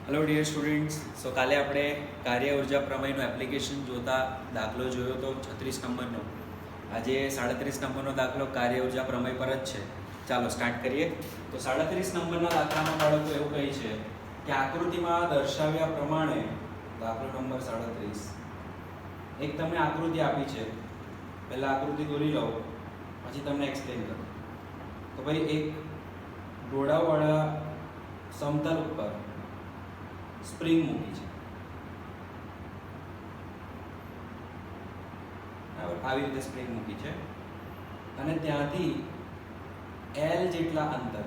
Hello dear students. સો કાલે આપણે કાર્ય ઉર્જા પ્રમેયનું એપ્લિકેશન જોતા દાખલો જોયો તો 36 નંબરનો. આજે 37 નંબરનો દાખલો કાર્ય ઉર્જા પ્રમેય પર જ છે. ચાલો સ્ટાર્ટ કરીએ. તો 37 નંબરના દાખલામાં બાળકો એવું કહે છે કે આકૃતિમાં દર્શાવ્યા પ્રમાણે દાખલો નંબર 37 એક તમને આકૃતિ આપી છે. પહેલાં આકૃતિ દોરી લો, પછી તમને એક્સપ્લેન કરું. તો ભાઈ એક ડોળાવાળા સમતલ ઉપર સ્પ્રિંગ મૂકી છે. બરાબર, આવી રીતે સ્પ્રિંગ મૂકી છે અને ત્યાંથી L જેટલા અંતરે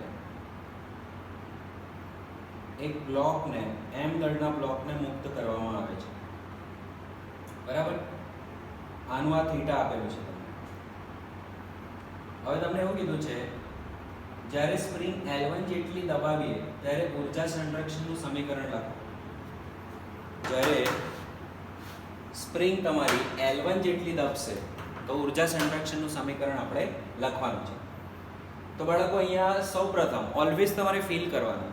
એક બ્લોકને m દળના બ્લોકને મુક્ત કરવામાં આવે છે. બરાબર, આનું આ થીટા આપેલું છે તમને. હવે તમને એવું કીધું છે જ્યારે સ્પ્રિંગ L1 જેટલી દબાવીએ ત્યારે ઊર્જા સંરક્ષણનું સમીકરણ લખો. જ્યારે સ્પ્રિંગ તમારી L1 જેટલી દબશે તો ઊર્જા સંરક્ષણનું સમીકરણ આપણે લખવાનું છે. તો બાળકો અહીંયા સૌપ્રથમ ઓલવેઝ તમારે ફીલ કરવાનું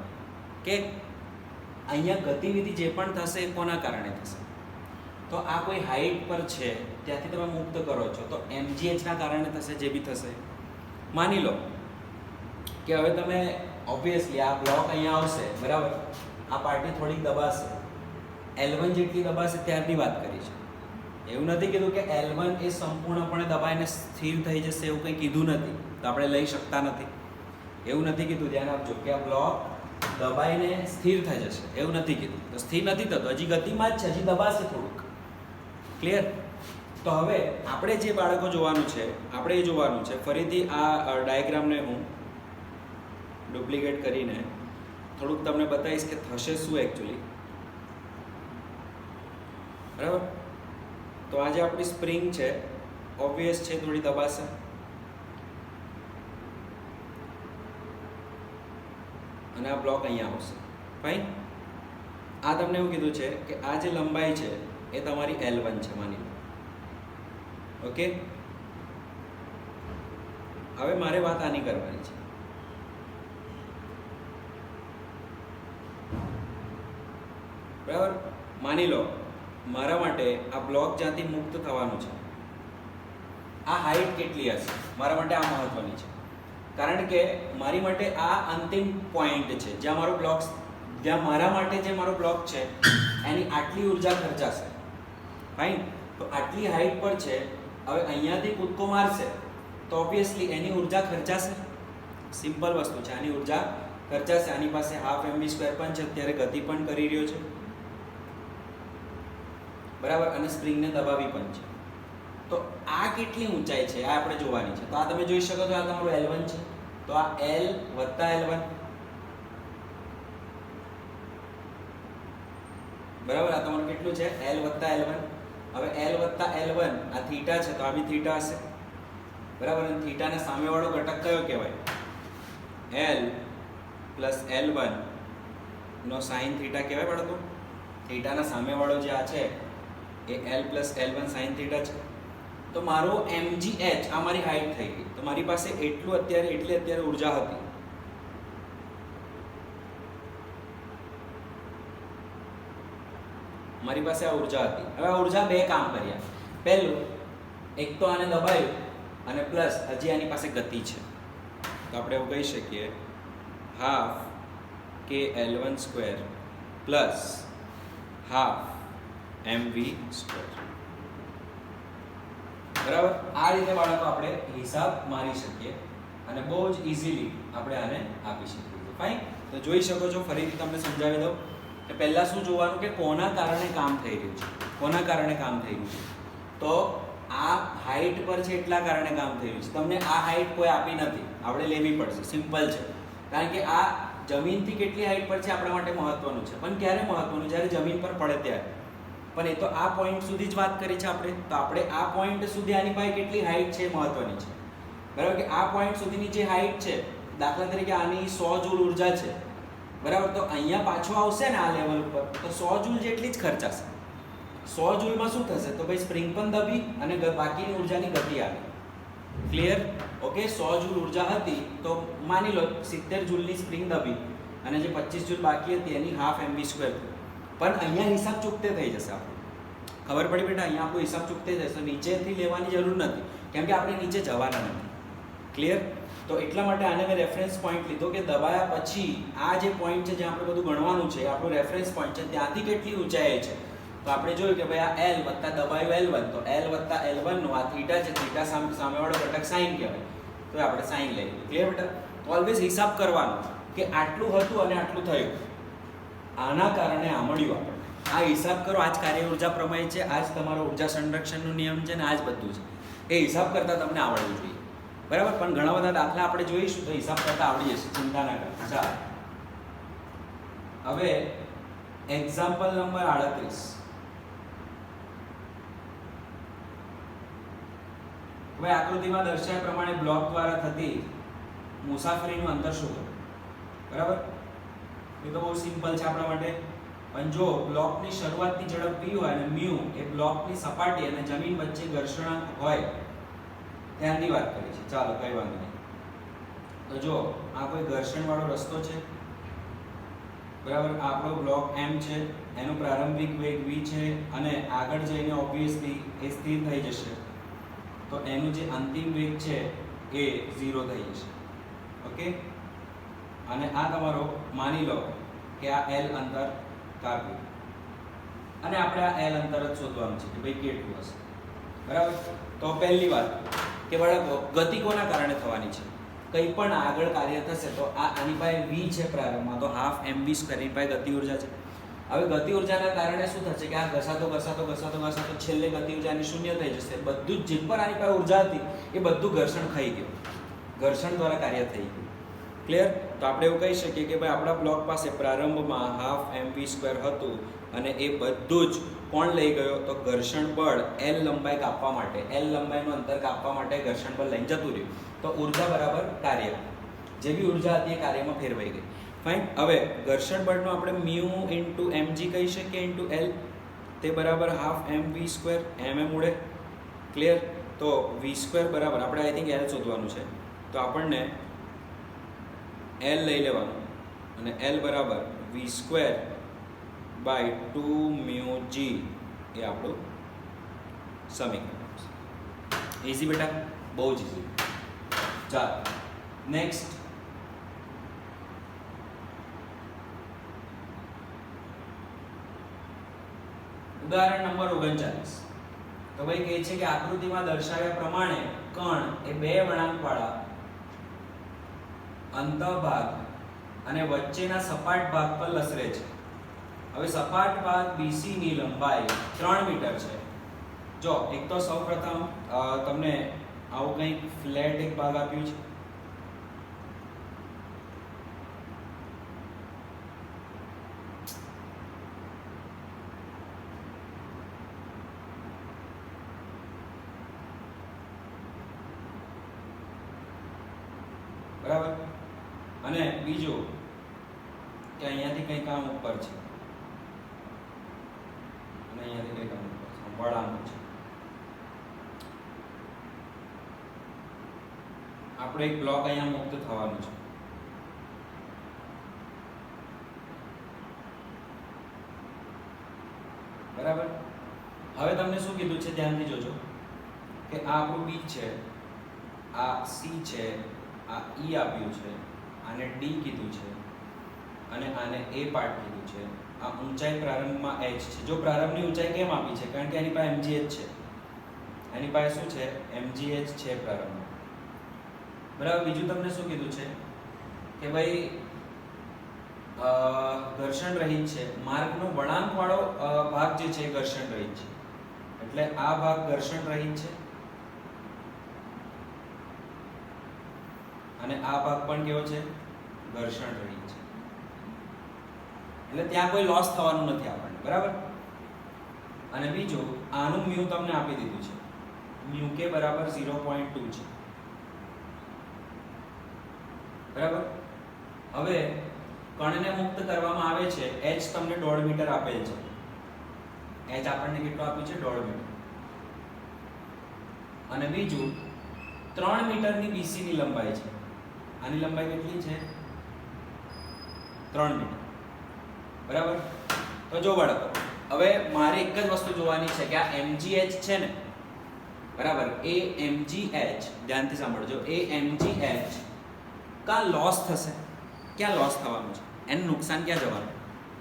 કે અહીંયા ગતિવિધિ જે પણ થશે એ કોના કારણે થશે. તો આ કોઈ હાઈટ પર છે, ત્યાંથી તમે મુક્ત કરો છો તો mgh ના કારણે થશે. જે બી થશે માની લો કે હવે તમે ઓબ્વિયસલી આ બ્લોક અહીંયા આવશે, બરાબર, આ પાર્ટી થોડીક દબાશે, L1 જેટલી દબાશે ત્યારની વાત કરી છે. એવું નથી કીધું કે L1 એ સંપૂર્ણપણે દબાઈને સ્થિર થઈ જશે, એવું કંઈ કીધું નથી. તો આપણે લઈ શકતા નથી, એવું નથી કીધું. ધ્યાન આપજો કે આ બ્લોક દબાઈને સ્થિર થઈ જશે, એવું નથી કીધું. તો સ્થિર નથી થતો, હજી ગતિમાં જ છે, હજી દબાશે થોડુંક. ક્લિયર? તો હવે આપણે જે બાળકો જોવાનું છે, આપણે એ જોવાનું છે. ફરીથી આ ડાયાગ્રામને હું ડુપ્લિકેટ કરીને થોડુંક તમને બતાવીશ કે થશે શું એકચ્યુઅલી. બરાબર, તો આજે આપણી સ્પ્રિંગ છે, ઓબ્વિયસ છે, થોડી દબાશે. અને આ બ્લોક અહીંયા આવશે. ફાઈન. આ તમને એવું કીધું છે કે આ જે લંબાઈ છે એ તમારી L1 છે, માની લો. ઓકે, હવે મારે વાત આની કરવાની છે. બરાબર, માની લો મારા માટે આ બ્લોક જ્યાંથી મુક્ત થવાનું છે, આ હાઈટ કેટલી હશે મારા માટે આ મહત્વની છે. કારણ કે મારી માટે આ અંતિમ પોઈન્ટ છે જ્યાં મારો બ્લોક, જ્યાં મારા માટે જે મારો બ્લોક છે એની આટલી ઉર્જા ખર્ચાશે. ફાઈન. તો આટલી હાઈટ પર છે, હવે અહીંયાથી કૂદકો મારશે તો ઓબ્વિયસલી એની ઉર્જા ખર્ચાશે. સિમ્પલ વસ્તુ છે, આની ઉર્જા ખર્ચાશે. આની પાસે હાફ mv² પણ છે, અત્યારે ગતિ પણ કરી રહ્યો છે, બરાબર, અને સ્પ્રિંગને દબાવી પણ છે. તો આ કેટલી ઊંચાઈ છે આ આપણે જોવાની છે. તો આ તમે જોઈ શકો છો, આ તમારું L1 છે, તો આ L વત્તા L1, બરાબર, આ તમારું કેટલું છે L વત્તા L1. હવે L વત્તા L1 આ થીટા છે, તો આ બી થીટા હશે, બરાબર. અને થીટાના સામેવાળો ઘટક કયો કહેવાય? L પ્લસ L1 નો સાઇન થીટા કહેવાય બાળકો. થીટાના સામેવાળો જે આ છે એ L plus L1 sine theta છે. તો મારો mgh આ મારી હાઈટ થઈ ગઈ. તો મારી પાસે એટલું અત્યારે ઉર્જા હતી. મારી પાસે આ ઉર્જા હતી. હવે આ ઉર્જા બે કામ કર્યા. પહેલું, એક તો આને દબાયું અને પ્લસ હજી આની પાસે ગતિ છે. તો આપણે એવું કહી શકીએ half KL1² plus half mv². બરાબર, આ રીતે બાળકો આપણે હિસાબ મારી શકીએ અને બહુ જ ઇઝીલી આપણે આને આપી શકીએ. ફાઈન. તો જોઈ શકો છો, ફરીથી તમને સમજાવી દઉં કે પહેલાં શું જોવાનું કે કોના કારણે કામ થઈ રહ્યું છે. કોના કારણે કામ થઈ રહ્યું છે? તો આ હાઈટ પર છે એટલા કારણે કામ થઈ રહ્યું છે. તમને આ હાઈટ કોઈ આપી નથી, આપણે લેવી પડશે. સિમ્પલ છે. કારણ કે આ જમીનથી કેટલી હાઈટ પર છે આપણા માટે મહત્વનું છે. પણ ક્યારે મહત્વનું? જ્યારે જમીન પર પડે ત્યારે. પણ એ તો આ પોઈન્ટ સુધી જ વાત કરી છે આપણે. તો આપણે આ પોઈન્ટ સુધી આની પાસે કેટલી હાઈટ છે મહત્વની છે, બરાબર. કે આ પોઈન્ટ સુધીની જે હાઈટ છે, દાખલા તરીકે આની 100 જૂલ ઉર્જા છે, બરાબર. તો અહીંયા પાછો આવશે ને આ લેવલ ઉપર, તો 100 જૂલ જેટલી જ ખર્ચાશે. 100 જૂલમાં શું થશે? તો ભાઈ સ્પ્રિંગ પણ દબી અને બાકીની ઉર્જાની ગતિ આવી. ક્લિયર? ઓકે, 100 જૂલ ઉર્જા હતી તો માની લો 70 જૂલની સ્પ્રિંગ દબી અને જે 25 જૂલ બાકી હતી એની હાફ mv સ્ક્વેર. પણ અહીંયા હિસાબ ચૂકતે થઈ જશે આપણો. ખબર પડી બેટા? અહીંયા આપણો હિસાબ ચૂકતે જશે, નીચેથી લેવાની જરૂર નથી કેમ કે આપણે નીચે જવાના નથી. ક્લિયર? તો એટલા માટે આને મેં રેફરન્સ પોઈન્ટ લીધો કે દબાયા પછી આ જે પોઈન્ટ છે જ્યાં આપણે બધું ગણવાનું છે, આપણું રેફરન્સ પોઈન્ટ છે, ત્યાંથી કેટલી ઊંચાઈ છે. તો આપણે જોયું કે ભાઈ આ L વત્તા દબાયું L1, તો L વત્તા L1 નો આ થીટા છે, થીટા સામેવાળો ઘટક સાઈન કહેવાય, તો આપણે સાઈન લઈ લીધું. ક્લિયર બેટા? તો ઓલવેઝ હિસાબ કરવાનો કે આટલું હતું અને આટલું થયું, આના કારણે આ મળ્યું આપણને. આ હિસાબ કરો, આ જ કાર્ય ઉર્જા પ્રમેય છે, આ જ તમારો ઉર્જા સંરક્ષણનો નિયમ છે ને આ જ બધું છે. એ હિસાબ કરતા તમને આવડવું જોઈએ, બરાબર? પણ ઘણા બધા દાખલા આપણે જોઈશું તો હિસાબ કરતા આવડી જશે, ચિંતા ના કરતા. ચાલો હવે એક્ઝામ્પલ નંબર 38. હવે આકૃતિમાં દર્શાવ્યા પ્રમાણે બ્લોક દ્વારા થતી મુસાફરીનું અંતર શોધો. બરાબર? એ તો બહુ સિમ્પલ છે આપણા માટે. પણ જો બ્લોકની શરૂઆતની ઝડપ v હોય અને μ એ બ્લોકની સપાટી અને જમીન વચ્ચે ઘર્ષણાંક હોય ત્યાંની વાત કરી છે. ચાલો કઈ વાંધો નહીં. તો જો આ કોઈ ઘર્ષણવાળો રસ્તો છે, બરાબર? આપણો બ્લોક m છે, એનો પ્રારંભિક વેગ v છે અને આગળ જઈને ઓબ્વિયસલી એ સ્થિર થઈ જશે, તો એનું જે અંતિમ વેગ છે એ 0 થઈ જશે. ઓકે? અને આ તમારો માની લો કે આ L અંતર કાપ્યું અને આપણે આ L અંતર જ શોધવાનું છે કે ભાઈ કેટલું હશે. બરાબર? તો પહેલી વાત કે બાળકો ગતિ કોના કારણે થવાની છે? કંઈ પણ આગળ કાર્ય થશે તો આ આની પાસે v છે પ્રારંભમાં, તો હાફ mv સ્ક્વેર એની પાસે ગતિ ઉર્જા છે. હવે ગતિ ઉર્જાના કારણે શું થશે કે આ ઘસાતો છેલ્લે ગતિ ઉર્જાની શૂન્ય થઈ જશે. બધું જ જે પણ આની પાસે ઉર્જા હતી એ બધું ઘર્ષણ ખાઈ ગયું, ઘર્ષણ દ્વારા કાર્ય થઈ ગયું. ક્લિયર? તો આપણે એવું કહી શકીએ કે ભાઈ આપણા બ્લોક પાસે પ્રારંભમાં હાફ mv સ્ક્વેર હતું અને એ બધું જ કોણ લઈ ગયો? તો ઘર્ષણ બળ L લંબાઈ કાપવા માટે, L લંબાઈનું અંતર કાપવા માટે ઘર્ષણ બળ લઈને જતું રહ્યું. તો ઉર્જા બરાબર કાર્ય, જે બી ઉર્જા હતી એ કાર્યમાં ફેરવાઈ ગઈ. ફાઇન. હવે ઘર્ષણ બળનો આપણે μ ઇન્ટુ mg કહી શકીએ ઇન્ટુ L, તે બરાબર હાફ mv સ્ક્વેર, mm ઉડે. ક્લિયર? તો v સ્ક્વેર બરાબર આપણે આઈ થિંક L શોધવાનું છે, તો આપણને L લઈ લેવાનું અને L બરાબર v સ્ક્વેર બાય 2μg એ આપણું સમીકરણ. ઇઝી બેટા? બહુ જ ઇઝી. ચાલો નેક્સ્ટ. ઉદાહરણ નંબર 39. તો ભાઈ કહે છે કે આકૃતિમાં દર્શાવ્યા પ્રમાણે કણ એ બે વળાંકવાળા અંતઃભાગ અને વચ્ચેના સપાટ ભાગ પર લસરે છે. હવે સપાટ ભાગ BC ની લંબાઈ 3 મીટર છે. જો એક તો સૌપ્રથમ તમને આવું કંઈક ફ્લેટ એક ભાગ આપ્યું છે, બરાબર? અને બીજું કે અહીંયાથી કંઈક આમ ઉપર છે અને અહીંયાથી કંઈક આમ ઉપર છે, વળાંક છે. આપણે એક બ્લોક અહીંયા મુક્ત થવાનું છે. બરાબર? હવે તમને શું કીધું છે ધ્યાનથી જોજો કે આ આપણું B છે, આ C છે, આ E આપ્યું છે, આને D કીધું છે અને આને A પાર્ટ કીધું છે. આ ઊંચાઈ પ્રારંભમાં h છે. જો પ્રારંભની ઊંચાઈ કેમ આપી છે? કારણ કે એની પાસે mgh છે, એની પાસે શું છે? mgh છે પ્રારંભમાં. બરાબર? બીજું તમને શું કીધું છે કે ભાઈ ઘર્ષણ રહિત છે, માર્ગનો વળાંકવાળો ભાગ જે છે ઘર્ષણ રહિત છે, એટલે આ ભાગ ઘર્ષણ રહિત છે અને આ ભાગ પણ કેવો છે? ઘર્ષણ રહિત છે. એટલે ત્યાં કોઈ લોસ થવાનું નથી આપણને. બરાબર? અને બીજું આનું μ તમને આપી દીધું છે, μ k બરાબર 0.2 છે. બરાબર? હવે કણને મુક્ત કરવામાં આવે છે, h તમને 1.5 મીટર આપેલ છે. h આપણને કેટલું આપ્યું છે? 1.5 મીટર. અને બીજું 3 મીટરની BC ની લંબાઈ છે. આની લંબાઈ કેટલી છે? 3 મીટર. બરાબર. તો જો બાળકો, હવે મારે એક જ વસ્તુ જોવાની છે કે આ mgh છે ને, બરાબર, એ mgh, ધ્યાનથી સાંભળજો, એ mgh કા લોસ થશે. ક્યાં લોસ થવાનું છે? એનું નુકસાન ક્યાં જવાનું?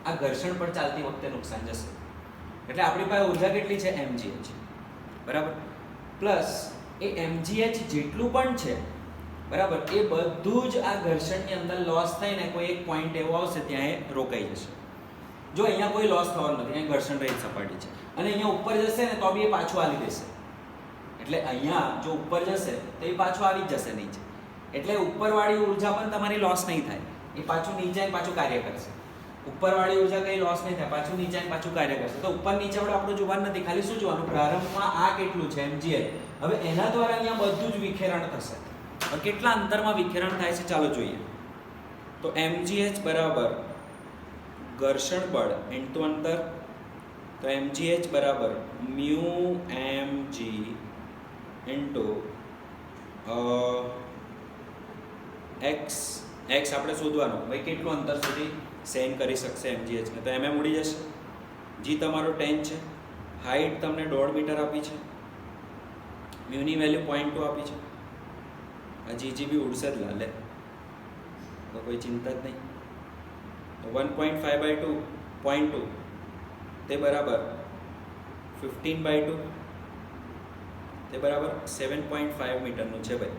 આ ઘર્ષણ પર ચાલતી વખતે નુકસાન જશે. એટલે આપણી પાસે ઉર્જા કેટલી છે? mgh. બરાબર. પ્લસ એ mgh જેટલું પણ છે, બરાબર, એ બધું જ આ ઘર્ષણની અંદર લોસ થઈને કોઈ એક પોઈન્ટ એવો આવશે ત્યાં એ રોકાઈ જશે. જો અહીંયા કોઈ લોસ થવાનું નથી, અહીંયા ઘર્ષણ રહિત સપાટી છે, અને અહીંયા ઉપર જશે ને તો બી એ પાછું આવી દેશે. એટલે અહીંયા જો ઉપર જશે તો એ પાછું આવી જ જશે નીચે. એટલે ઉપરવાળી ઉર્જા પણ તમારી લોસ નહીં થાય, એ પાછું નીચે પાછું કાર્ય કરશે. ઉપરવાળી ઉર્જા કઈ લોસ નહીં થાય, પાછું નીચે પાછું કાર્ય કરશે. તો ઉપર નીચે આપણે આપણું જોવાનું નથી, ખાલી શું જોવાનું? પ્રારંભમાં આ કેટલું છે mgh. હવે એના દ્વારા અહીંયા બધું જ વિખેરણ થશે. હવે કેટલા અંતરમાં વિખેરણ થાય છે ચાલો જોઈએ. તો mgh બરાબર ઘર્ષણ બળ ઇન્ટુ અંતર. તો mgh બરાબર mu mg into x. x આપણે શોધવાનું, ભાઈ કેટલું અંતર સુધી સહન કરી શકશે mgh ને. તો mm ઉડી જશે. g તમારો 10 છે, હાઈટ તમને 1.5 મીટર આપી છે, મ્યુની વેલ્યુ 0.2 આપી છે. આ gg બી ઉડશે જ લાલે, તો કોઈ ચિંતા જ નહીં. તો 1.5/2 0.2 તે બરાબર 15/2 તે બરાબર 7.5 મીટરનું છે ભાઈ.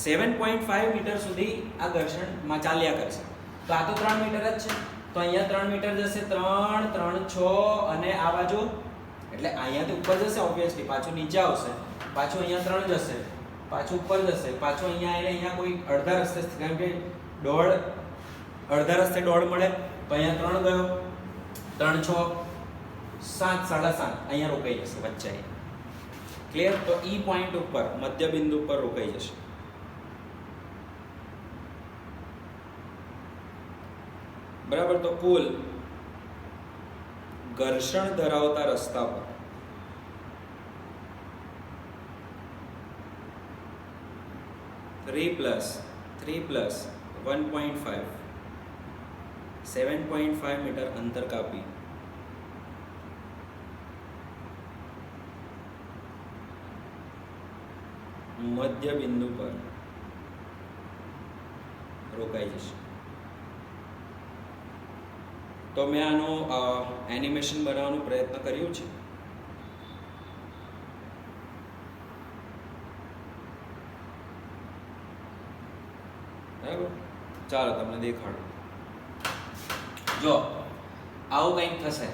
7.5 મીટર સુધી આ ઘર્ષણમાં ચાલ્યા કરશે. તો આ તો 3 મીટર જ છે, તો અહીંયા 3 મીટર જશે, 3 3 6 અને આ બાજુ, એટલે અહીંયાથી ઉપર જશે ઓબ્વિયસલી, પાછું નીચે આવશે, પાછું અહીંયા 3 જશે, પાછું ઉપર જશે, પાછું અહીંયા આવીને અહીંયા કોઈ અડધા રસ્તે, કારણ કે અડધા રસ્તે 1.5 મળે, તો અહીંયા 3 ગયો, 3 6 7 7.5 અહીંયા રોકાઈ જશે વચ્ચે. ક્લિયર? તો ઈ પોઈન્ટ ઉપર, મધ્ય બિંદુ ઉપર રોકાઈ જશે. બરાબર. તો કુલ ઘર્ષણ ધરાવતા રસ્તા પર થ્રી પ્લસ 1.5 7.5 મીટર અંતર કાપી મધ્ય બિંદુ પર રોકાઈ જશે. તો મેં આનો એનિમેશન બનાવવાનો પ્રયત્ન કર્યો છે. બરાબર. ચાલો તમને દેખાડું. જો આવું કંઈક થશે,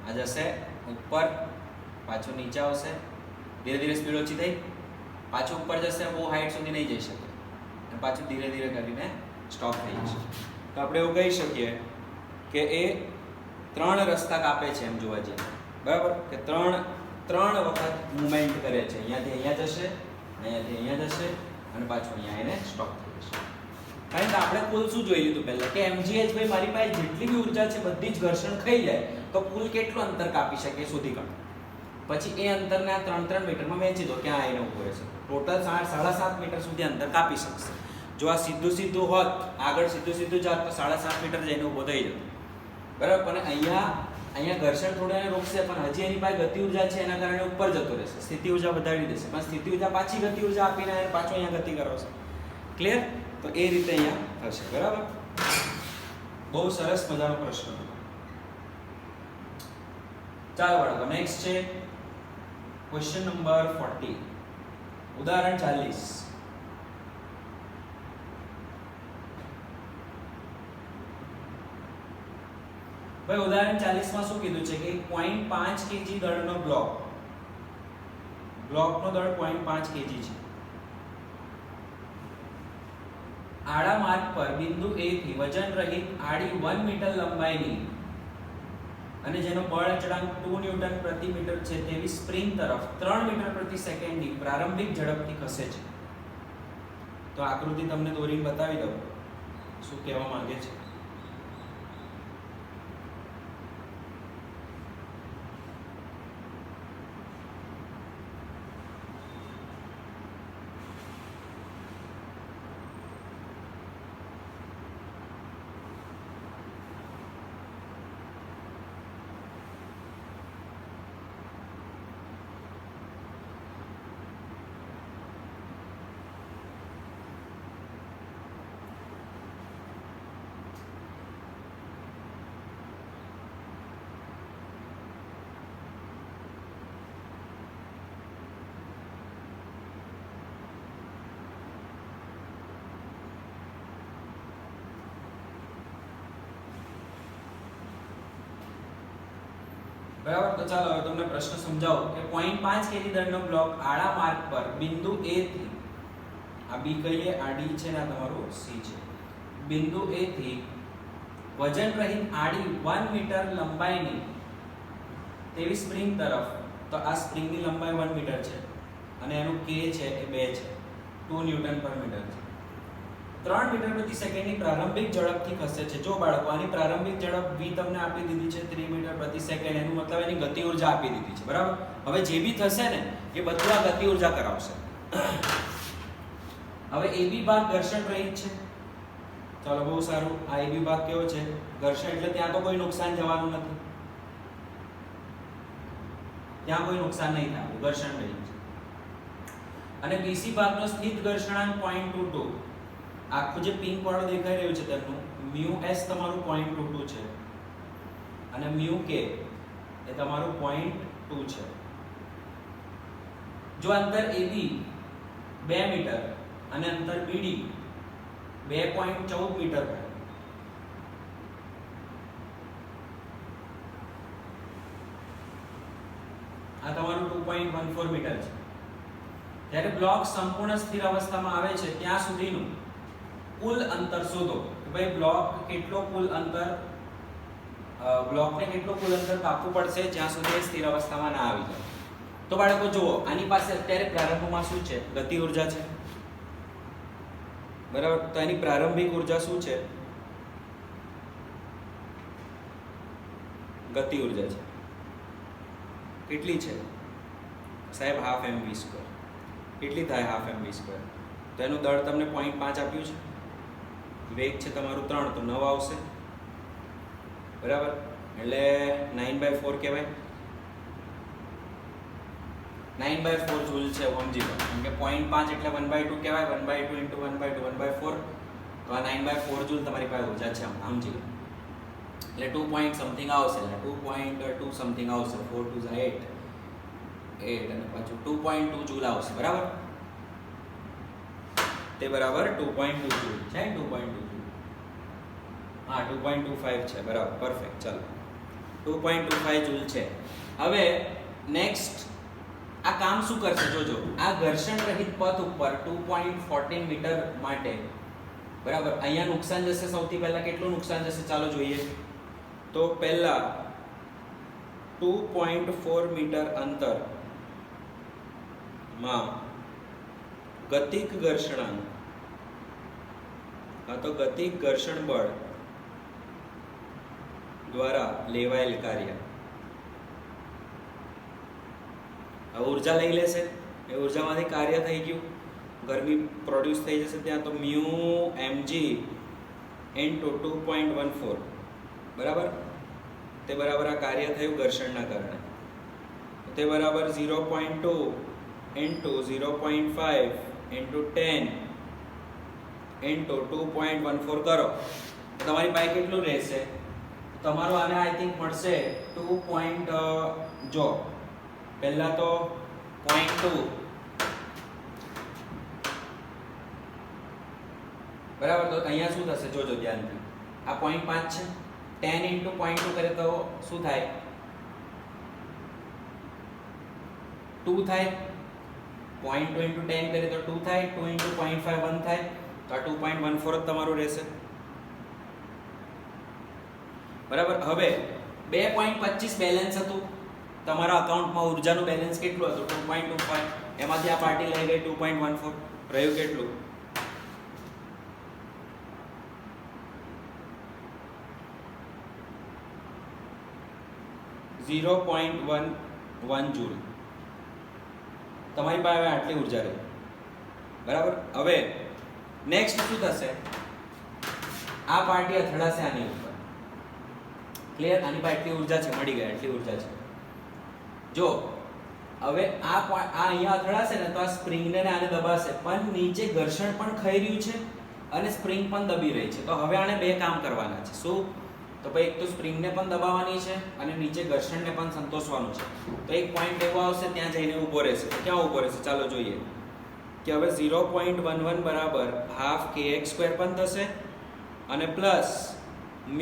આ જશે ઉપર, પાછું નીચે આવશે, ધીરે ધીરે સ્પીડ ઓછી થઈ, પાછું ઉપર જશે, બહુ હાઈટ સુધી નહીં જઈ શકે, અને પાછું ધીરે ધીરે કરીને સ્ટોપ થઈ જશે. તો આપણે એવું કહી શકીએ કે એ 3 રસ્તા કાપે છે એમ જોવા જઈએ. બરાબર, કે ત્રણ વખત મૂવમેન્ટ કરે છે. અહીંયાથી અહીંયા જશે, અહીંયાથી અહીંયા જશે, અને પાછું અહીંયા એને સ્ટોપ થઈ જશે. કારણ કે આપણે કુલ શું જોઈ લીધું પહેલા, કે mgh ભાઈ મારી પાસે જેટલી બી ઉર્જા છે બધી જ ઘર્ષણ ખાઈ જાય, તો કુલ કેટલું અંતર કાપી શકે શોધી કાઢો. પછી એ અંતરને આ 3 મીટરમાં વહેંચી દો, ક્યાં આવીને ઊભો રહેશે. ટોટલ 7.5 મીટર સુધી અંતર કાપી શકશે. જો આ સીધું હોત, આગળ સીધું જાત, તો 7.5 મીટર જઈને ઊભો થઈ જતો. બરાબર. પણ અહીંયા ઘર્ષણ થોડું એને રોકશે, પણ હજી એની પાસે ગતિ ઉર્જા છે, એના કારણે ઉપર જતો રહેશે, સ્થિતિ ઉર્જા વધારી દેશે, પણ સ્થિતિ ઉર્જા પાછી ગતિ ઉર્જા આપીને પાછો અહીંયા ગતિ કરાવશે. ક્લિયર? તો એ રીતે અહીંયા થશે. બરાબર. બહુ સરસ મજાનો પ્રશ્ન. ચાલો બાળકો, નેક્સ્ટ છે ક્વેશ્ચન નંબર 40. ઉદાહરણ 40. ભાઈ ઉદાહરણ 40 માં શું કીધું છે કે 0.5 kg દળનો બ્લોકનો દળ 0.5 kg છે. આડા માર્ગ પર બિંદુ A થી વજન રહિત આડી 1 મીટર લંબાઈની અને જેનો બળ અચળાંક 2 ન્યૂટન પ્રતિ મીટર છે તેવી સ્પ્રિંગ તરફ 3 મીટર પ્રતિ સેકન્ડની પ્રારંભિક ઝડપથી ખસે છે. તો આકૃતિ તમને દોરીને બતાવી દઉં શું કહેવા માંગે છે. બરાબર. તો ચાલો હવે તમને પ્રશ્ન સમજાવો કે 0.5 kg દળનો બ્લોક આડા માર્ગ પર બિંદુ A થી, આ B કહીએ, આ D છે ને આ તમારું C છે, બિંદુ A થી વજન રહિત આડી 1 મીટર લંબાઈની તેવી સ્પ્રિંગ તરફ, તો આ સ્પ્રિંગની લંબાઈ 1 મીટર છે અને એનું K છે એ 2 છે, 2 ન્યૂટન પર મીટર છે. 3 મીટર પ્રતિ સેકન્ડની પ્રારંભિક ઝડપથી ખસે છે. જો બાળકો, આની પ્રારંભિક ઝડપ v તમને આપી દીધી છે 3 મીટર પ્રતિ સેકન્ડ, એનું મતલબ એની ગતિ ઊર્જા આપી દીધી છે. બરાબર. હવે જે બી થશે ને એ બધું આ ગતિ ઊર્જા કરાવશે. હવે AB ભાગ ઘર્ષણ રહિત છે. ચાલો, બહુ સારું. આ AB ભાગ કેવો છે? ઘર્ષણ, એટલે ત્યાં તો કોઈ નુકસાન જવાનું નથી, ત્યાં કોઈ નુકસાન નહીં થાય, ઘર્ષણ રહિત છે. અને BC ભાગનો સ્થિત ઘર્ષણાંક 0.22, આખું જે પિંક વાળો દેખાઈ રહ્યું છે તેમનું μs તમારું 0.22 છે અને μk એ તમારું 0.2 છે. જો અંતર AB 2 મીટર અને અંતર BD 2.14 મીટર હોય, આ તમારું 2.14 મીટર છે, ત્યારે બ્લોક સંપૂર્ણ સ્થિર અવસ્થામાં આવે છે ત્યાં સુધીનું કુલ અંતર શોધો. કે ભાઈ બ્લોક કેટલો કુલ અંતર, બ્લોકને કેટલો કુલ અંતર કાપવું પડશે જ્યાં સુધી સ્થિર અવસ્થામાં ના આવી જાય. તો બાળકો જુઓ, આની પાસે અત્યારે પ્રારંભમાં શું છે? ગતિ ઊર્જા છે. બરાબર. તો એની પ્રારંભિક ઊર્જા શું છે? ગતિ ઊર્જા છે. કેટલી છે સાહેબ? Half mv². કેટલી થાય હાફ mv²? તો એનું દળ તમને 0.5 આપ્યું છે, વેગ છે તમારું 3, તો 9 આવશે. બરાબર. એટલે 9/4 કહેવાય. 9/4 જૂલ છે, સમજી લો. કેમ કે 0.5 એટલે 1/2 કહેવાય. 1/2 × 1/2 1/4, તો આ 9/4 જૂલ તમારી પાસે ઊર્જા છે, સમજી લો. એટલે 2 પોઈન્ટ સમથિંગ આવશે, એટલે 2.2 સમથિંગ આવશે. 4 2 8 અને પાછું 2.2 જૂલ આવશે. બરાબર. તે બરાબર 2.2 જૂલ છે. 2.2 જૂલ, હા 2.25 છે. બરાબર, પરફેક્ટ. ચાલો, 2.25 જૂલ છે. હવે નેક્સ્ટ આ કામ શું કરશે? જોજો, આ ઘર્ષણ રહિત પથ ઉપર 2.14 મીટર માટે, બરાબર, અહીંયા નુકસાન જશે. સૌથી પહેલા કેટલું નુકસાન જશે ચાલો જોઈએ. તો પહેલા 2.4 મીટર અંતર માં ગતિક ઘર્ષણાંક, તો ગતિક ઘર્ષણ બળ દ્વારા લેવાયેલ કાર્ય, આ ઊર્જા લઈ લેશે. એ ઊર્જામાંથી કાર્ય થઈ ગયું, ગરમી પ્રોડ્યુસ થઈ જશે ત્યાં, તો μ mg × 2.14, બરાબર. તે બરાબર આ કાર્ય થયું ઘર્ષણના કારણે. તે બરાબર 0.2 × 0.5 × 10 × 2.14 કરો તો તમારી પાસે કેટલું રહેશે? તમારું આને આઈ થિંક મળશે 2. જો પહેલા તો 0.2, બરાબર. તો અહીંયા શું થશે? જોજો ધ્યાનથી. આ 0.5 છે, 10 × 0.2 કરે તો શું થાય? 2 થાય. 0.2 × 10 કરે તો 2 થાય. 2 × 0.5 1 થાય. તો આ 2.14 જ તમારું રહેશે. બરાબર. હવે 2.25 બેલેન્સ હતું તમારા અકાઉન્ટમાં. ઊર્જાનું બેલેન્સ કેટલું હતું? 2.25. એમાંથી આ પાર્ટી લઈ ગઈ 2.14. રહ્યું કેટલું? 0.11 જૂલ. તમારી પાસે આટલી ઊર્જા રહી. બરાબર. હવે નેક્સ્ટ શું થશે? આ પાર્ટી અથડાશે આની ઉપર. ક્લિયર? આની પાસે એટલી ઊર્જા છે, મળી ગઈ એટલી ઊર્જા છે. જો હવે આ અહીંયા અથડાશે ને તો આ સ્પ્રિંગને આને દબાશે, પણ નીચે ઘર્ષણ પણ ખાઈ રહ્યું છે અને સ્પ્રિંગ પણ દબી રહી છે. તો હવે આને બે કામ કરવાના છે. શું? તો ભાઈ એક તો સ્પ્રિંગને પણ દબાવવાની છે અને નીચે ઘર્ષણને પણ સંતોષવાનું છે. તો એક પોઈન્ટ એવો આવશે ત્યાં જઈને ઊભો રહેશે. ક્યાં ઊભો રહેશે? ચાલો જોઈએ કે હવે 0.11 બરાબર હાફ kx² પણ થશે અને પ્લસ μ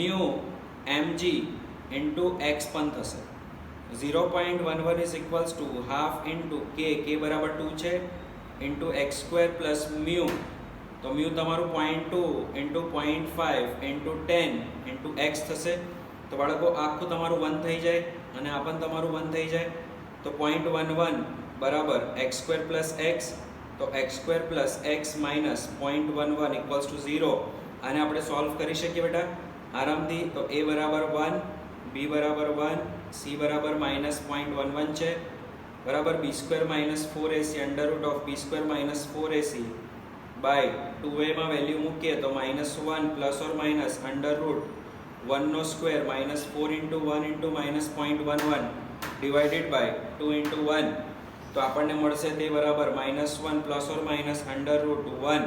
mg × x પણ થશે. 0.11 is equals two half into કે બરાબર 2 છે into x square plus mu, તો મ્યુ તમારું 0.2 ઇન્ટુ 0.5 ઇન્ટુ 10 ઇન્ટુ એક્સ થશે. તો બાળકો આખું તમારું 1 થઈ જાય અને આ પણ તમારું 1 થઈ જાય. તો 0.11 બરાબર એક્સ સ્ક્વેર પ્લસ એક્સ, તો x square plus x minus 0.11 equals to 0. આને આપણે સોલ્વ કરી શકીએ બેટા આરામથી. તો a બરાબર 1, b બરાબર 1, c બરાબર માઇનસ 0.11 છે બરાબર. B square minus 4ac under root of b square minus 4ac by 2a માં વેલ્યુ મૂકીએ તો -1 plus or minus under root 1 નો square minus 4 into 1 into minus 0.11 divided by 2 into 1. તો આપણને મળશે તે બરાબર -1 plus or minus under root 1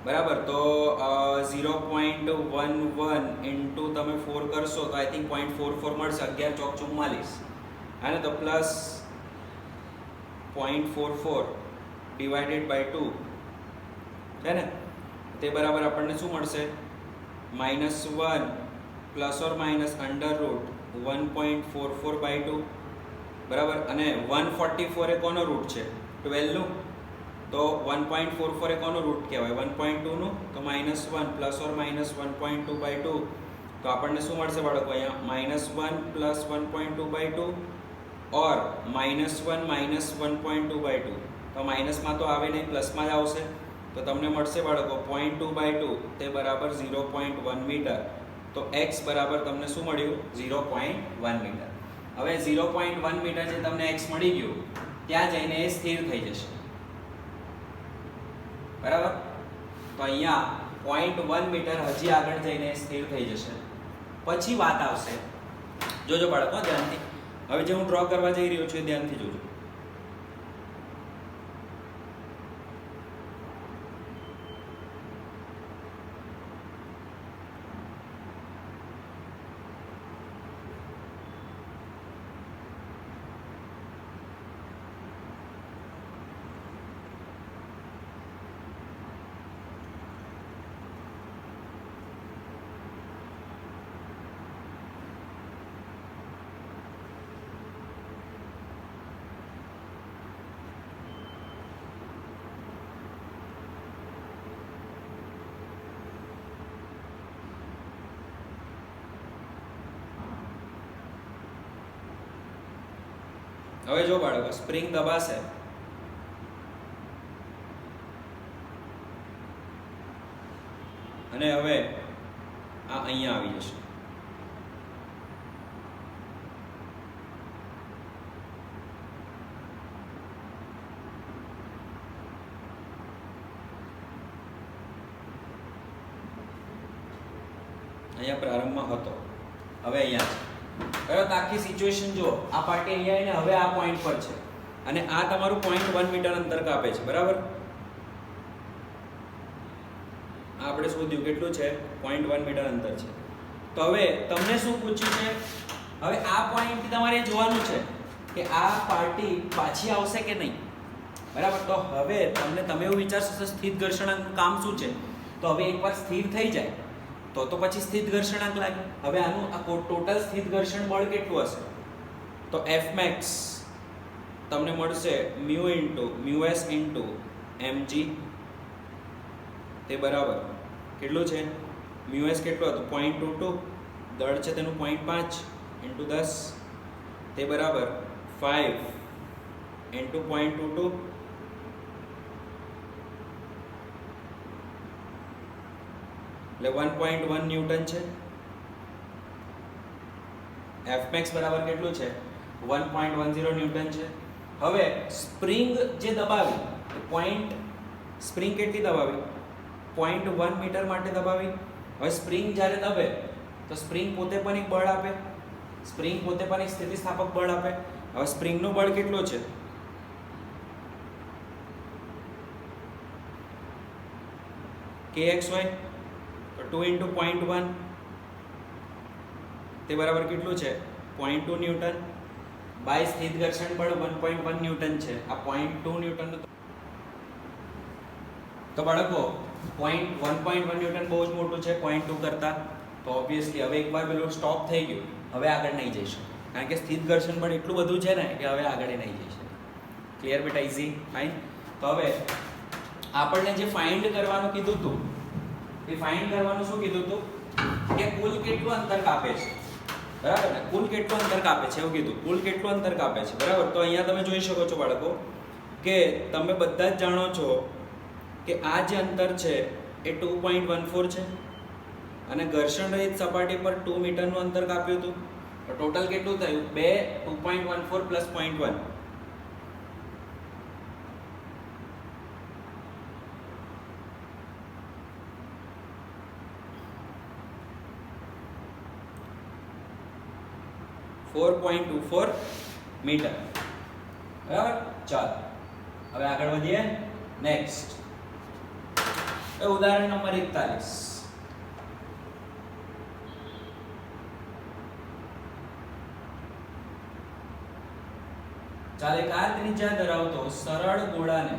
બરાબર. તો 0.11 ઇન્ટુ તમે 4 કરશો તો આઈ થિંક 0.44 મળશે. 11 ચોક 44 હા ને, તો પ્લસ 0.44 ડિવાઇડેડ બાય 2 છે ને, તે બરાબર આપણને શું મળશે -1 plus or minus under root 1.44 by 2 બરાબર. અને 144 એ કોનો રૂટ છે 12 નું, તો 1.44 એ કોનો રૂટ કહેવાય 1.2 નું. તો -1 પ્લસ ઓર માઇનસ 1.2 બાય 2, તો આપણને શું મળશે બાળકો અહીંયા -1 plus 1.2 by 2 or -1 minus 1.2 by 2. તો માઇનસમાં તો આવે નહીં, પ્લસમાં જ આવશે. તો તમને મળશે બાળકો 0.2 બાય 2 તે બરાબર 0.1 મીટર. તો x બરાબર તમને શું મળ્યું 0.1 મીટર. હવે 0.1 મીટર જે તમને x મળી ગયું ત્યાં જઈને એ સ્થિર થઈ જશે બરાબર. તો અહીંયા 0.1 મીટર હજી આગળ જઈને સ્થિર થઈ જશે. પછી વાત આવશે, જોજો બાળકો ધ્યાનથી. હવે જે હું ડ્રો કરવા જઈ રહ્યો છું ધ્યાનથી જોજો. હવે જો બાળકો સ્પ્રિંગ દબાશે અને હવે આ અહીંયા આવી જશે. અહીંયા પ્રારંભમાં હતો, હવે અહીંયા છે. બરાબર. આખી સિચ્યુએશન જો આ પાર્ટી અહીંયા આવીને હવે આ પોઈન્ટ પર છે અને આ તમારું 0.1 મીટર અંતર કાપે છે બરાબર. આપણે શોધ્યું કેટલું છે 0.1 મીટર અંતર છે. તો હવે તમને શું પૂછ્યું છે, હવે આ પોઈન્ટથી તમારે જોવાનું છે કે આ પાર્ટી પાછી આવશે કે નહીં બરાબર. તો હવે તમે એવું વિચારશો સ્થિત ઘર્ષણાંકનું કામ શું છે. તો હવે એકવાર સ્થિર થઈ જાય તો પછી સ્થિત ઘર્ષણાંક લાગે. હવે આનું આ ટોટલ સ્થિત ઘર્ષણ બળ કેટલું હશે, તો F max તમને મળશે mu into mu S into mg. તે બરાબર કેટલું છે મ્યુ એસ કેટલું હતું 0.22, દળ છે તેનું 0.5 ઇન્ટુ 10 તે બરાબર 5 ઇન્ટુ 0.22 એટલે 1.1 ન્યૂટન છે. F max બરાબર કેટલું છે 1.10 ન્યૂટન છે. હવે સ્પ્રિંગ જે દબાવી સ્પ્રિંગ કેટલી દબાવી 0.1 મીટર માટે દબાવી. હવે સ્પ્રિંગ જ્યારે દબે તો સ્પ્રિંગ પોતે પણ એક બળ આપે, સ્પ્રિંગ પોતે પણ એક સ્થિતિસ્થાપક બળ આપે. હવે સ્પ્રિંગનું બળ કેટલું છે kx હોય તો 2 ઇન્ટુ 0.1 તે બરાબર કેટલું છે 0.2 ન્યૂટન બાય સ્થિત ઘર્ષણ બળ 1.1 ન્યૂટન છે. આ 0.2 ન્યૂટન તો બાળકો 1.1 ન્યૂટન બહુ જ મોટું છે 0.2 કરતા. તો ઓબ્વિયસલી હવે એકવાર પેલું સ્ટોપ થઈ ગયું, હવે આગળ નહીં જઈ શકે. કારણ કે સ્થિત ઘર્ષણ બળ એટલું બધું છે ને કે હવે આગળ નહીં જઈ શકે. ક્લિયર બેટા? ઇઝી? ફાઇન. તો હવે આપણને જે ફાઇન્ડ કરવાનું કીધું હતું એ ફાઇન્ડ કરવાનું શું કીધું હતું કે કુલ કેટલું અંતર કાપે છે, બરાબર ને? કુલ કેટલું અંતર કાપે છે એવું કીધું. કુલ કેટલું અંતર કાપે છે, બરાબર? તો અહીંયા તમે જોઈ શકો છો બાળકો કે તમે બધા જ જાણો છો કે આ જે અંતર છે એ 2.14 છે અને ઘર્ષણ રહિત સપાટી પર 2 મીટરનું અંતર કાપ્યું હતું. તો ટોટલ કેટલું થયું? 2.14 પ્લસ 0.1. .24 મીટર, બરાબર? ચાલો હવે આગળ વધીએ. નેક્સ્ટ ઉદાહરણ નંબર 41. ચાલો, એક આ ત્રિજ્યા ધરાવતો સરળ ગોળાને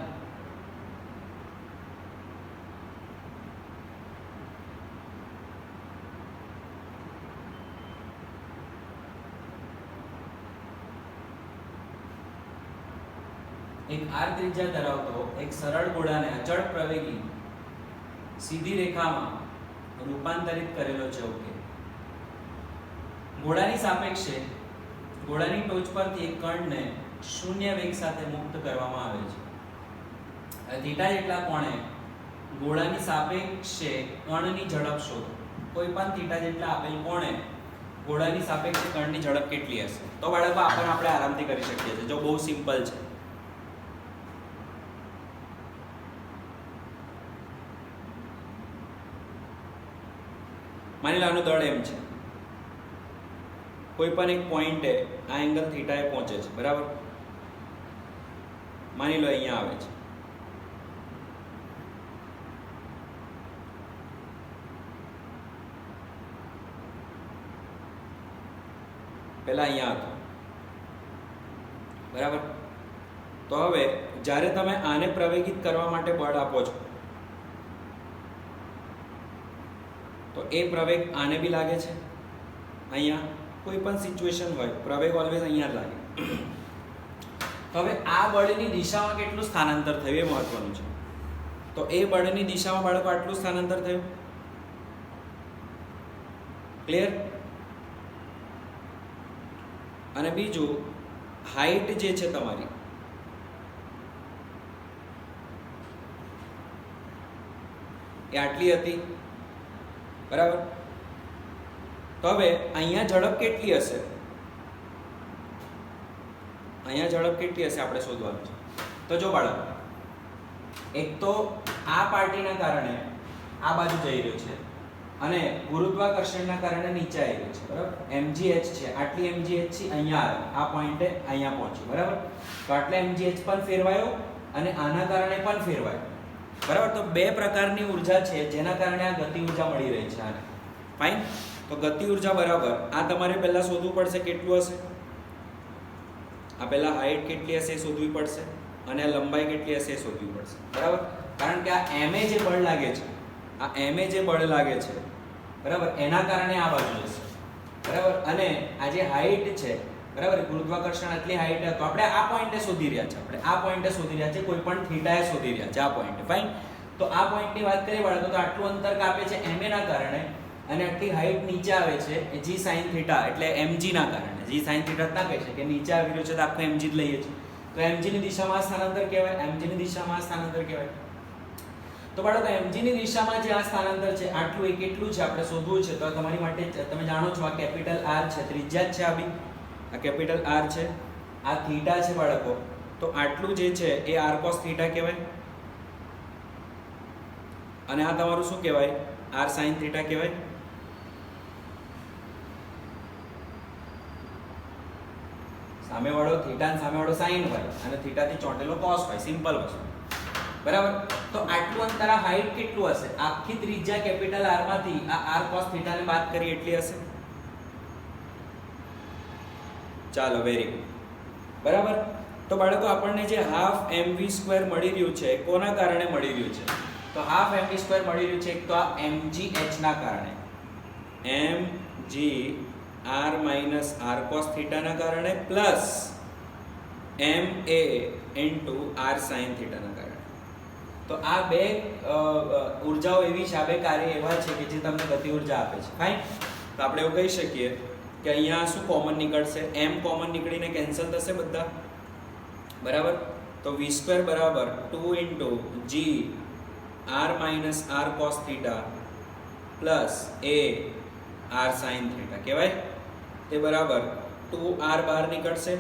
એક સરળ ગોળાને અચળ પ્રવેગી સીધી રેખામાં રૂપાંતરિત કરેલો છે. ઓકે, ગોળાની સાપેક્ષે ગોળાની ટોચ પરથી એક કણને શૂન્ય વેગ સાથે મુક્ત કરવામાં આવે છે. થીટા જેટલા કોણે ગોળાની સાપેક્ષે કણની ઝડપ શોધો. કોઈ પણ થીટા જેટલા આપેલ કોણે ગોળાની સાપેક્ષે કણની ઝડપ કેટલી હશે? તો બાળકો આપણે આરામથી કરી શકીએ છીએ. જો બહુ સિમ્પલ છે. માની લો આનું દળ એમ છે, કોઈ પણ એક પોઈન્ટે આ એંગલ થીટાએ પહોંચે છે, બરાબર? માની લો અહીંયા આવે છે. પહેલા અહીંયા હતો, બરાબર? તો હવે જ્યારે તમે આને પ્રવેગિત કરવા માટે બળ આપો છો તો એ પ્રવેગ આને બી લાગે છે. અહીંયા કોઈ પણ સિચ્યુએશન હોય પ્રવેગ ઓલવેઝ અહીંયા જ લાગે. હવે આ બળની દિશામાં કેટલું સ્થાનાંતર થયું એ મહત્વનું છે. તો એ બળની દિશામાં બાળકો આટલું સ્થાનાંતર થયું. ક્લિયર? અને બીજું, હાઈટ જે છે તમારી એ આટલી હતી, બરાબર? તો હવે અહીંયા ઝડપ કેટલી હશે? અહીંયા ઝડપ કેટલી હશે આપણે શોધવાનું છે. તો જો બાળકો, એક તો આ પાર્ટીના કારણે આ બાજુ જઈ રહ્યો છે અને ગુરુત્વાકર્ષણના કારણે નીચે આવી રહ્યો છે, બરાબર? mgh છે, આટલી mgh છે, અહીંયા આવે, આ પોઈન્ટે અહીંયા પહોંચ્યું, બરાબર? તો આટલા mgh પણ ફેરવાયો અને આના કારણે પણ ફેરવાયો, બરાબર? તો બે પ્રકારની ઉર્જા છે જેના કારણે આ ગતિ ઉર્જા મળી રહી છે આને. ફાઇન. તો ગતિ ઉર્જા બરાબર આ તમારે પહેલા શોધવું પડશે કેટલું હશે. આ પહેલા હાઈટ કેટલી હશે એ શોધવી પડશે અને આ લંબાઈ કેટલી હશે એ શોધવી પડશે, બરાબર? કારણ કે આ ma જે બળ લાગે છે, આ ma જે બળ લાગે છે, બરાબર, એના કારણે આ બાજુ જશે, બરાબર? અને આ જે હાઈટ છે, બરાબર, ગુરુત્વાકર્ષણ આટલી હાઈટ તો આપણે આ પોઈન્ટે શોધી રહ્યા છે, કોઈ પણ થીટાએ શોધી રહ્યા છે આ પોઈન્ટે. ફાઇન. તો આ પોઈન્ટની વાત કરીએ બાળકો તો આટલું અંતર કાપે છે ma ના કારણે અને આટલી હાઈટ નીચે આવે છે g sin θ એટલે mg ના કારણે. g sin θ ના કહે છે કે નીચે આવી રહ્યો છે તો આખો mg જ લઈએ છીએ. તો mg ની દિશામાં સ્થાનાંતર કહેવાય, તો બાળકો mg ની દિશામાં જે આ સ્થાનાંતર છે આટલું એ કેટલું છે આપણે શોધવું છે. તો તમારી માટે તમે જાણો છો આ કેપિટલ R છે, ત્રિજ્યા જ છે આ બી, આ કેપિટલ R છે, આ થીટા છે બાળકો. તો આટલું જે છે એ r cos θ કહેવાય અને આ તમારું શું કહેવાય? r sin θ કહેવાય. સામેવાળો થીટા અને સામેવાળો સાઈન હોય અને થીટાથી ચોંટેલો કોસ હોય, સિમ્પલ વસ્તુ, બરાબર? તો આટલું અંતર આ હાઈટ કેટલું હશે? આખી ત્રિજ્યા કેપિટલ R માંથી આ r cos θ ને બાદ કરી એટલી હશે. ચાલો, વેરી ગુડ, બરાબર? તો બાળકો આપણને જે હાફ mv² મળી રહ્યું છે કોના કારણે મળી રહ્યું છે? તો હાફ mv² મળી રહ્યું છે એક તો આ mgh ના કારણે, mgh r minus r cos થીટાના કારણે plus m a into r sine થીટાના કારણે. તો આ બે ઉર્જાઓ એવી છે, આ બે કાર્ય એવા છે કે જે તમને ગતિ ઉર્જા આપે છે. ફાઇન. તો આપણે એવું કહી શકીએ કે અહીંયા શું કોમન નીકળશે? એમ કોમન નીકળીને કેન્સલ થશે બધા, બરાબર. તો વી સ્ક્વેર બરાબર 2 into g r minus r cos theta plus a r sine theta કહેવાય. તે બરાબર 2 આર બહાર નીકળશે,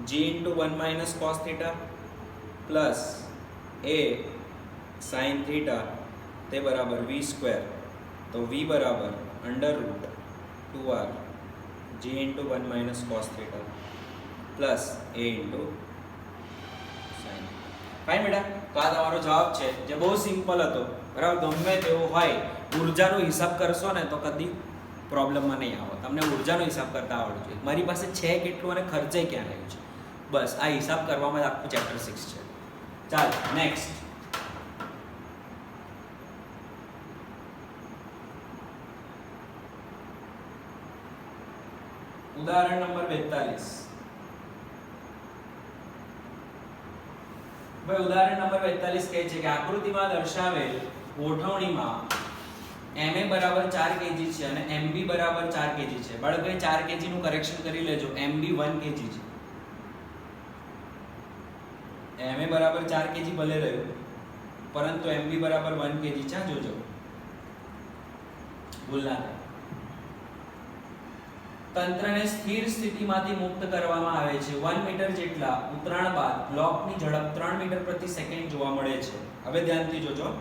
g into 1 minus cos theta plus a sine theta, તે બરાબર વી સ્ક્વેર. તો વી બરાબર under root 2r g into 1 minus cos theta plus a into sine. Fine બેટા. તો આ તમારો જવાબ છે, જે બહુ સિમ્પલ હતો, બરાબર. ગમે તેવો હોય, ઉર્જાનો હિસાબ કરશો ને તો કદી પ્રોબ્લેમમાં નહીં આવો. તમને ઉર્જાનો હિસાબ કરતા આવડવું જોઈએ. મારી પાસે છે કેટલું અને ખર્ચે ક્યાં રહ્યું છે, બસ આ હિસાબ કરવામાં જ આખું ચેપ્ટર 6 છે. ચાલો નેક્સ્ટ. ઉદાહરણ નંબર 42. ભાઈ ઉદાહરણ નંબર 42 કહે છે કે આકૃતિમાં દર્શાવેલ ગોઠવણીમાં MA બરાબર 4 kg છે અને MB બરાબર 4 kg છે. બાળકો 4 kg નું કરેક્શન કરી લેજો. MB 1 kg છે. MA બરાબર 4 kg ભલે રહ્યું, પરંતુ MB બરાબર 1 kg છે. જોજો ભૂલ ના થાય. તંત્રને સ્થિર સ્થિતિમાંથી મુક્ત કરવામાં આવે છે. 1 મીટર જેટલા ઉતરાણ બાદ બ્લોકની ઝડપ 3 મીટર પ્રતિ સેકન્ડ જોવા મળે છે. હવે ધ્યાનથી જોજો.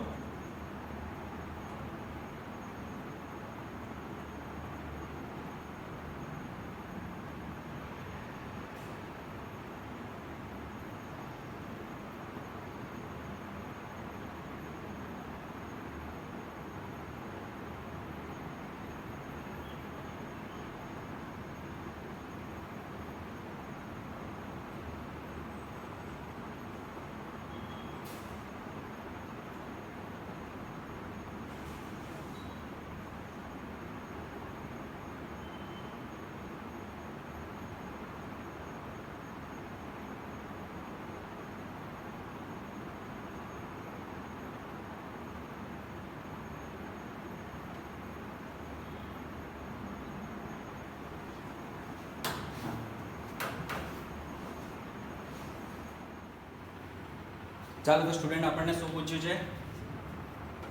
ચાલો તો સ્ટુડન્ટ, આપણને શું પૂછ્યું છે?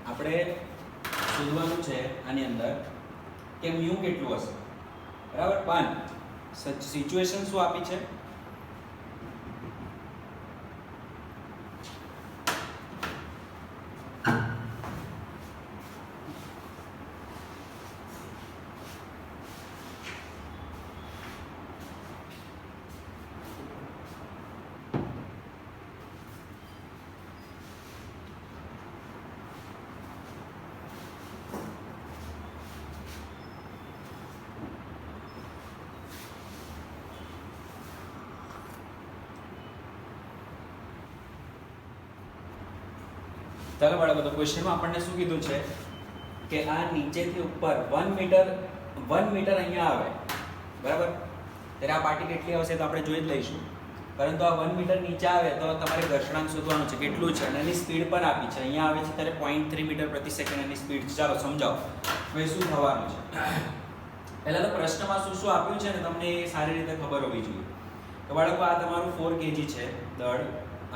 આપણે શોધવાનું છે આની અંદર કે મ્યુ કેટલું હશે, બરાબર. પણ સિચ્યુએશન શું આપી છે? ચાલો બાળકો, તો ક્વેશ્ચનમાં આપણને શું કીધું છે કે આ નીચેથી ઉપર 1 મીટર અહીંયા આવે, બરાબર. ત્યારે આ પાર્ટી કેટલી આવશે તો આપણે જોઈ જ લઈશું. પરંતુ આ 1 મીટર નીચે આવે તો તમારે ઘર્ષણાંક શોધવાનું છે કેટલું છે, અને એની સ્પીડ પણ આપી છે. અહીંયા આવે છે ત્યારે 0.3 મીટર પ્રતિ સેકન્ડ એની સ્પીડ છે. ચાલો સમજાવો હવે શું થવાનું છે. પહેલા તો પ્રશ્નમાં શું શું આપ્યું છે ને તમને એ સારી રીતે ખબર હોવી જોઈએ. તો બાળકો, આ તમારું 4 kg છે દળ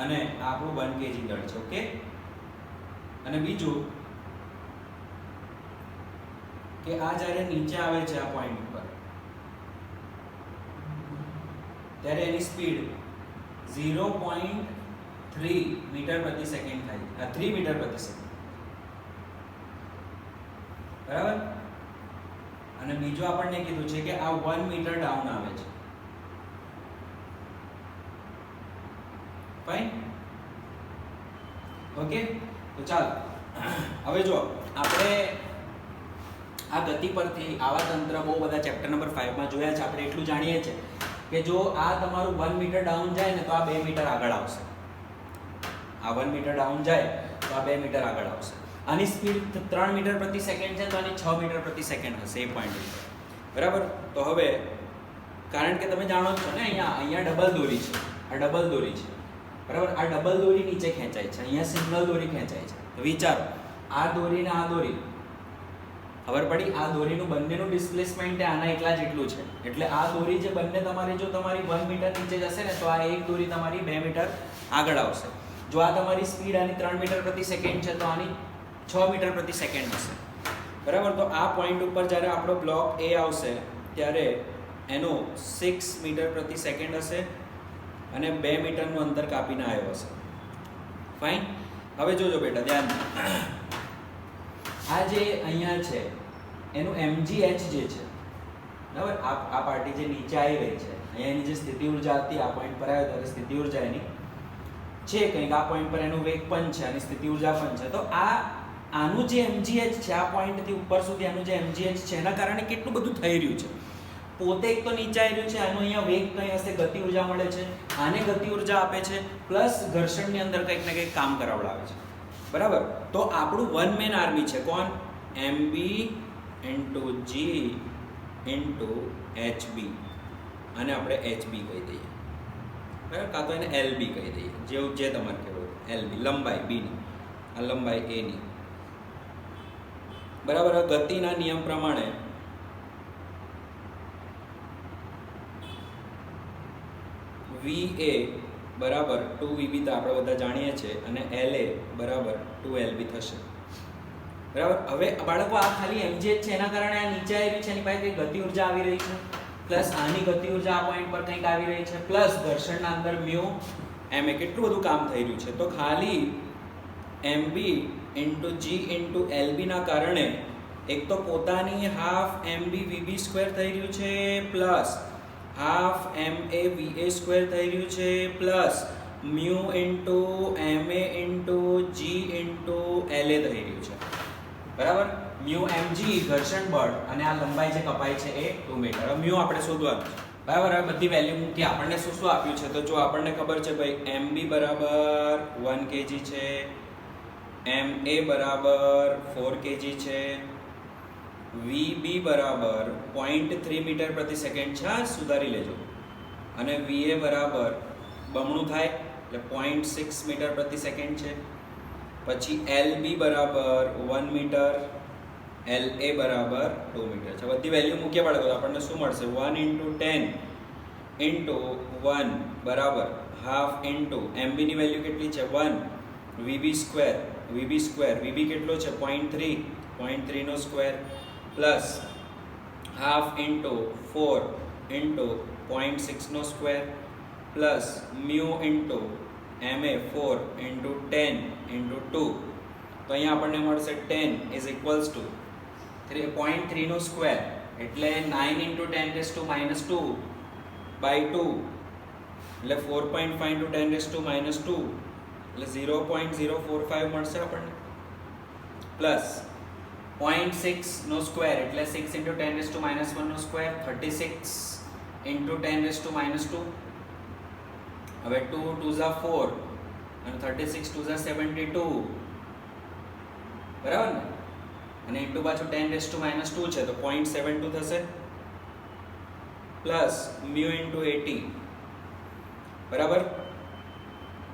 અને આપણું 1 kg દળ છે. ઓકે. અને બીજું કે આ જ્યારે નીચે આવે છે આ પોઈન્ટ ઉપર, ત્યારે એની સ્પીડ 0.3 મીટર પ્રતિ સેકન્ડ થાય. 3 મીટર પ્રતિ સેકન્ડ, બરાબર. અને બીજું આપણને કીધું છે કે આ 1 મીટર ડાઉન આવે છે. ફાઇન. ઓકે. તો ચાલો હવે જો આપણે આ ગતિ પરથી આવા તંત્ર બહુ બધા ચેપ્ટર નંબર 5 માં જોયા છે. આપણે એટલું જાણીએ છીએ કે જો આ તમારું 1 મીટર ડાઉન જાય ને તો આ 2 મીટર આગળ આવશે. આ 1 મીટર ડાઉન જાય તો આ 2 મીટર આગળ આવશે. આની સ્પીડ 3 મીટર પ્રતિ સેકન્ડ છે તો આની 6 મીટર પ્રતિ સેકન્ડ હશે. એ પોઈન્ટ. બરાબર. તો હવે કારણ કે તમે જાણો છો ને અહીંયા ડબલ દોરી છે, આ ડબલ દોરી છે બરાબર. આ ડબલ દોરી નીચે ખેંચાય છે, અહીંયા સિંગલ દોરી ખેંચાય છે. તો વિચારો આ દોરી ને આ દોરી, ખબર પડી? આ દોરીનું બંનેનું ડિસ્પ્લેસમેન્ટ આના એટલા જ એટલું છે. એટલે આ દોરી જે બંને તમારી જો તમારી 1 મીટર નીચે જશે ને તો આ એક દોરી તમારી 2 મીટર આગળ આવશે. જો આ તમારી સ્પીડ આની 3 મીટર પ્રતિ સેકન્ડ છે તો આની 6 મીટર પ્રતિ સેકન્ડ હશે બરાબર. તો આ પોઈન્ટ ઉપર જ્યારે આપણો બ્લોક એ આવશે ત્યારે એનો 6 મીટર પ્રતિ સેકન્ડ હશે અને 2 મીટરનું અંતર કાપીને આવ્યો હશે. ફાઇન. હવે જોજો બેટા ધ્યાન, આ જે અહીંયા છે એનું mgh જે છે બરાબર, આ પાર્ટી જે નીચે આવી રહી છે, અહીંયા એની જે સ્થિતિ ઊર્જા હતી આ પોઈન્ટ પર આવ્યો ત્યારે સ્થિતિ ઊર્જા એની છે કંઈક, આ પોઈન્ટ પર એનું વેગ પણ છે અને સ્થિતિ ઊર્જા પણ છે. તો આનું જે mgh છે, આ પોઈન્ટથી ઉપર સુધી આનું જે mgh છે એના કારણે કેટલું બધું થઈ રહ્યું છે. પોતે એક તો નીચે આવી રહ્યું છે, આનું અહીંયા વેગ કંઈ હશે, ગતિ ઊર્જા મળે છે, આને ગતિ ઊર્જા આપે છે, પ્લસ ઘર્ષણની અંદર કંઈક ને કંઈક કામ કરાવડાવે છે બરાબર. તો આપણું વન મેન આર્મી છે કોણ? mb × g × hb, અને આપણે hb કહી દઈએ બરાબર, કાં તો એને lb કહી દઈએ, જેવું જે તમારે કહેવું lb, લંબાઈ b ની, આ લંબાઈ a ની બરાબર. ગતિના નિયમ પ્રમાણે va બરાબર 2vb તો આપણે બધા જાણીએ છીએ અને la બરાબર 2lb થશે બરાબર. હવે બાળકો આ ખાલી mgh છે એના કારણે આ નીચે આવી છે, એની પાસે કંઈક ગતિ ઊર્જા આવી રહી છે, પ્લસ આની ગતિ ઊર્જા આ પોઈન્ટ પર કંઈક આવી રહી છે, પ્લસ ઘર્ષણના અંદર મ્યુ ma કેટલું બધું કામ થઈ રહ્યું છે. તો ખાલી mb × g × lb ના કારણે એક તો પોતાની હાફ mb vb સ્ક્વેર થઈ રહ્યું છે, plus half ma va square થઈ રહ્યું છે, plus mu ma × g × la થઈ રહ્યું છે બરાબર. મ્યુ mg ઘર્ષણ બળ અને આ લંબાઈ જે કપાઈ છે એ 2 મીટર. હવે મ્યુ આપણે શોધવાનું છે બરાબર. હવે બધી વેલ્યુ મૂકી, આપણને શું શું આપ્યું છે તો જો આપણને ખબર છે ભાઈ mb બરાબર 1 kg છે, ma બરાબર 4 kg છે, vb બરાબર 0.3 મીટર પ્રતિ સેકન્ડ છે, સુધારી લેજો, અને va બરાબર બમણું થાય એટલે 0.6 મીટર પ્રતિ સેકન્ડ છે. પછી lb બરાબર 1 મીટર, la બરાબર 2 મીટર છે. બધી વેલ્યુ મૂક્યા બાળકો તો આપણને શું મળશે? 1 × 10 × 1 બરાબર હાફ ઇન્ટુ mb ની વેલ્યુ કેટલી છે 1, vb સ્ક્વેર vb કેટલો છે 0.3 નો square, plus half into 4 into 0.6 નો square, plus mu into ma 4 into 10 into 2. તો અહીંયા આપણને મળશે 10 ઇઝ ઇક્વલ્સ ટુ 0.3 નો સ્ક્વેર એટલે 9 × 10⁻²/2 એટલે 4.5 × 10⁻², એટલે 0.045 મળશે આપણને, પ્લસ 0.6 નો સ્ક્વેર એટલે 6 × 10⁻1 નો સ્ક્વેર 36 × 10⁻². હવે 2 2 4 અને 36 2 72 બરાબર ને, અને ઇન્ટુ પાછું 10⁻² છે તો 0.72 થશે, પ્લસ મ્યુ ઇન્ટુ 80 બરાબર.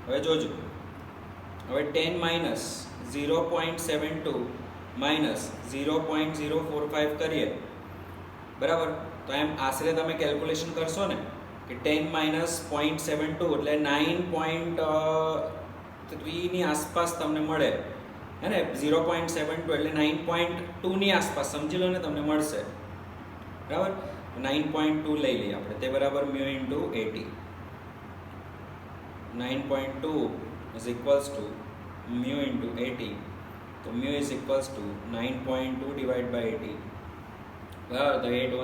હવે જોજો, હવે 10 માઇનસ 0.72 માઇનસ 0.045 કરીએ બરાબર. તો એમ આશરે તમે કેલ્ક્યુલેશન કરશો ને કે 10 માઇનસ 0.72 એટલે 9.3 ની આસપાસ તમને મળે હે ને, 0.72 એટલે 9.2 ની આસપાસ સમજી લો ને તમને મળશે બરાબર. 9.2 લઈ લઈએ આપણે, તે બરાબર mu into 80. 9.2 is equals to mu into 80, તો mu is equals to 9.2 divide by 80 બરાબર. તો 8 1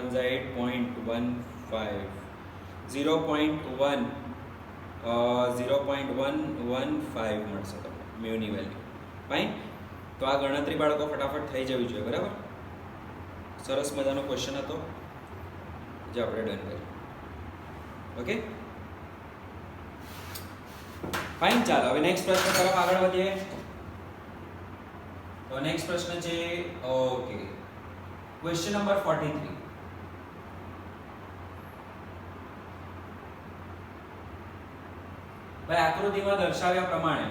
8.15 0.115 મળશે તમને મ્યુની વેલ્યુ. ફાઇન. તો આ ગણતરી બાળકો ફટાફટ થઈ જવી જોઈએ બરાબર. સરસ મજાનો ક્વેશ્ચન હતો જે આપણે ડન કર્યો. Okay fine. ચાલો હવે નેક્સ્ટ પ્રશ્ન તરફ આગળ વધીએ. તો નેક્સ્ટ પ્રશ્ન છે ઓકે ક્વેશ્ચન નંબર 43. હવે આકૃતિમાં દર્શાવ્યા પ્રમાણે